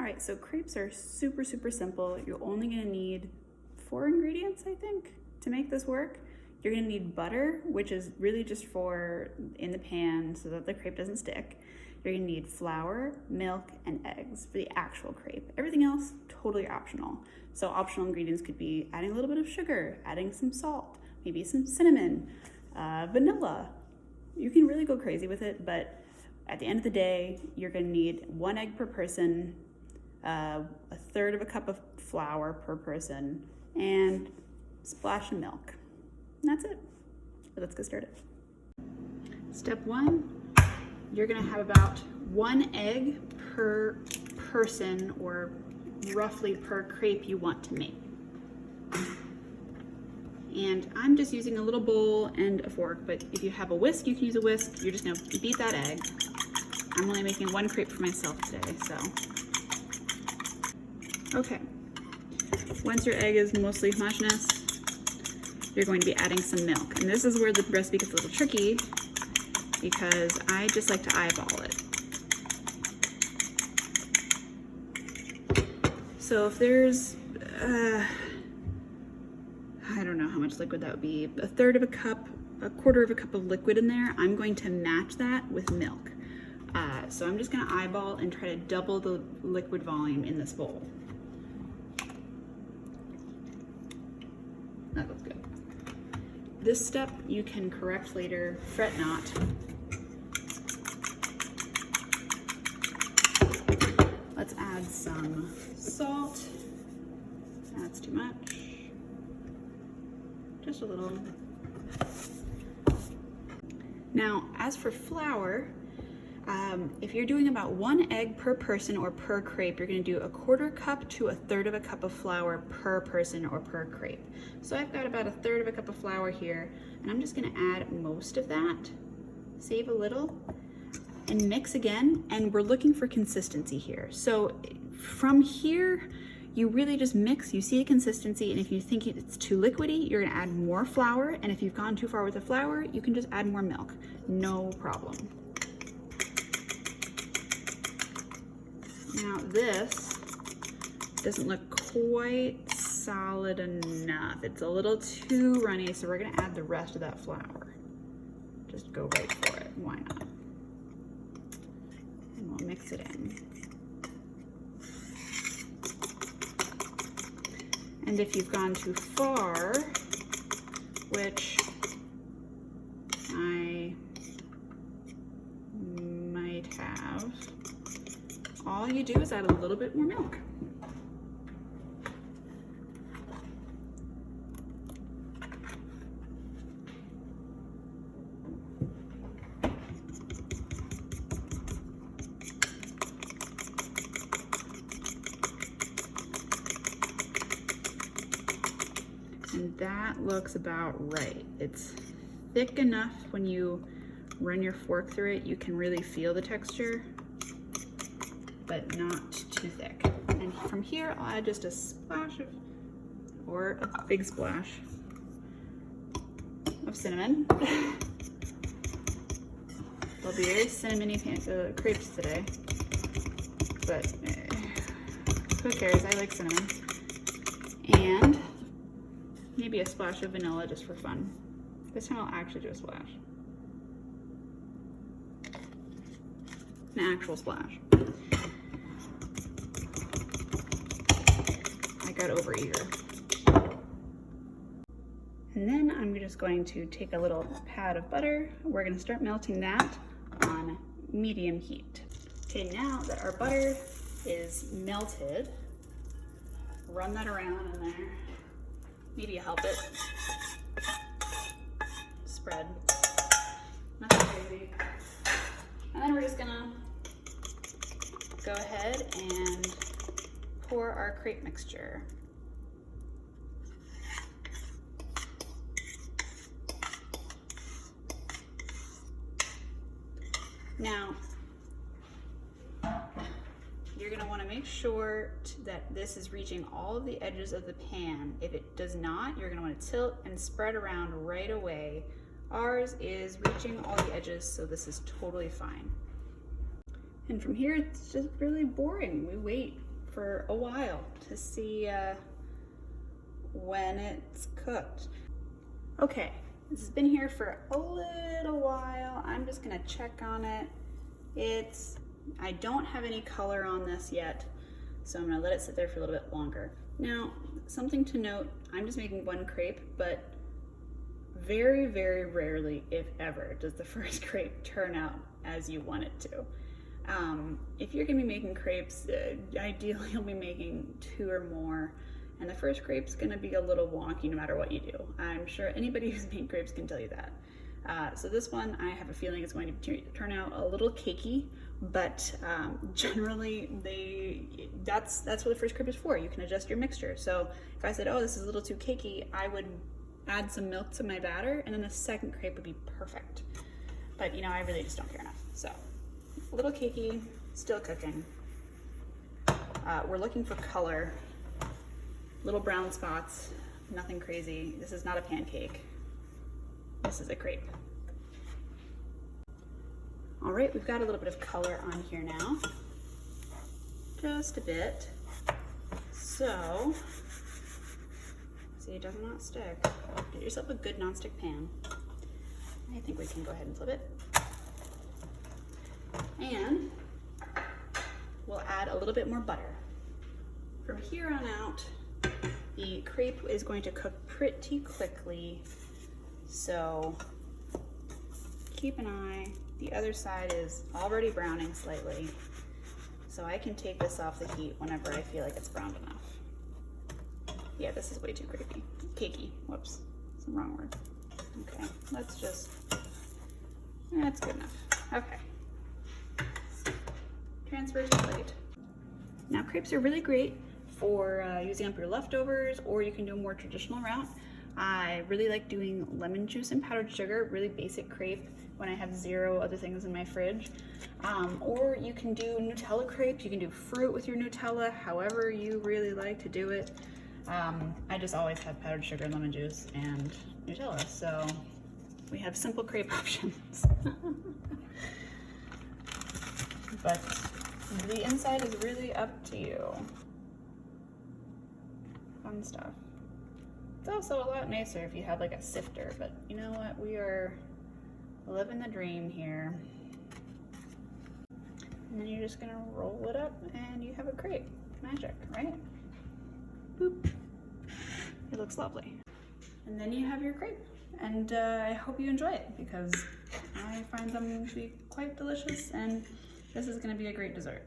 All right, so crepes are super, super simple. You're only gonna need 4 ingredients, I think, to make this work. You're gonna need butter, which is really just for in the pan so that the crepe doesn't stick. You're gonna need flour, milk, and eggs for the actual crepe. Everything else, totally optional. So optional ingredients could be adding a little bit of sugar, adding some salt, maybe some cinnamon, vanilla. You can really go crazy with it, but at the end of the day, you're gonna need 1 egg per person, a third of a cup of flour per person, and a splash of milk. And that's it. Let's get started. Step 1, you're gonna have about 1 egg per person, or roughly per crepe you want to make. And I'm just using a little bowl and a fork, but if you have a whisk, you can use a whisk. You're just gonna beat that egg. I'm only making 1 crepe for myself today, so. Okay, once your egg is mostly homogeneous, you're going to be adding some milk. And this is where the recipe gets a little tricky because I just like to eyeball it. So if there's, I don't know how much liquid that would be, a third of a cup, a quarter of a cup of liquid in there, I'm going to match that with milk. So I'm just gonna eyeball and try to double the liquid volume in this bowl. That looks good. This step you can correct later, fret not. Let's add some salt. That's too much. Just a little. Now, as for flour, if you're doing about 1 egg per person or per crepe, you're gonna do a quarter cup to a third of a cup of flour per person or per crepe. So I've got about a third of a cup of flour here, and I'm just gonna add most of that, save a little, and mix again, and we're looking for consistency here. So from here, you really just mix, you see a consistency, and if you think it's too liquidy, you're gonna add more flour, and if you've gone too far with the flour, you can just add more milk, no problem. Now this doesn't look quite solid enough. It's a little too runny, so we're gonna add the rest of that flour. Just go right for it, why not? And we'll mix it in. And if you've gone too far, which I might have, all you do is add a little bit more milk. And that looks about right. It's thick enough when you run your fork through it, you can really feel the texture, but not too thick. And from here, I'll add just a splash of, or a big splash of cinnamon. They'll be very cinnamony crepes today, but who cares? I like cinnamon. And maybe a splash of vanilla just for fun. This time I'll actually do a splash. An actual splash. I got overeager. And then I'm just going to take a little pad of butter. We're gonna start melting that on medium heat. Okay, now that our butter is melted, run that around in there. Maybe you help it. Spread. Nothing crazy. And then we're just gonna go ahead and pour our crepe mixture. Now, you're gonna wanna make sure that this is reaching all of the edges of the pan. If it does not, you're gonna wanna tilt and spread around right away. Ours is reaching all the edges, so this is totally fine. And from here, it's just really boring. We wait for a while to see when it's cooked. Okay, this has been here for a little while. I'm just gonna check on it. I don't have any color on this yet, so I'm gonna let it sit there for a little bit longer. Now, something to note, I'm just making one crepe, but very, very rarely, if ever, does the first crepe turn out as you want it to. If you're gonna be making crepes, ideally you'll be making 2 or more, and the first crepe's gonna be a little wonky no matter what you do. I'm sure anybody who's made crepes can tell you that. So this one, I have a feeling is going to turn out a little cakey, but generally that's what the first crepe is for. You can adjust your mixture. So if I said, oh, this is a little too cakey, I would add some milk to my batter, and then the second crepe would be perfect. But you know, I really just don't care enough. So a little cakey, still cooking. We're looking for color, little brown spots, nothing crazy. This is not a pancake. This is a crepe. All right, we've got a little bit of color on here now, just a bit. So, see, it does not stick. Get yourself a good nonstick pan. I think we can go ahead and flip it. And we'll add a little bit more butter. From here on out, the crepe is going to cook pretty quickly, so keep an eye. The other side is already browning slightly, so I can take this off the heat whenever I feel like it's browned enough. Yeah, this is way too crepey. Cakey, whoops, that's the wrong word. Okay, that's good enough. Okay, transfer to plate. Now crepes are really great for using up your leftovers, or you can do a more traditional route. I really like doing lemon juice and powdered sugar, really basic crepe when I have 0 other things in my fridge. Or you can do Nutella crepes, you can do fruit with your Nutella, however you really like to do it. I just always have powdered sugar and lemon juice and Nutella, so we have simple crepe options. But the inside is really up to you. Fun stuff. It's also a lot nicer if you have like a sifter, but you know what? We are living the dream here. And then you're just gonna roll it up and you have a crepe. Magic, right? Boop. It looks lovely. And then you have your crepe. And I hope you enjoy it because I find them to be quite delicious, and this is gonna be a great dessert.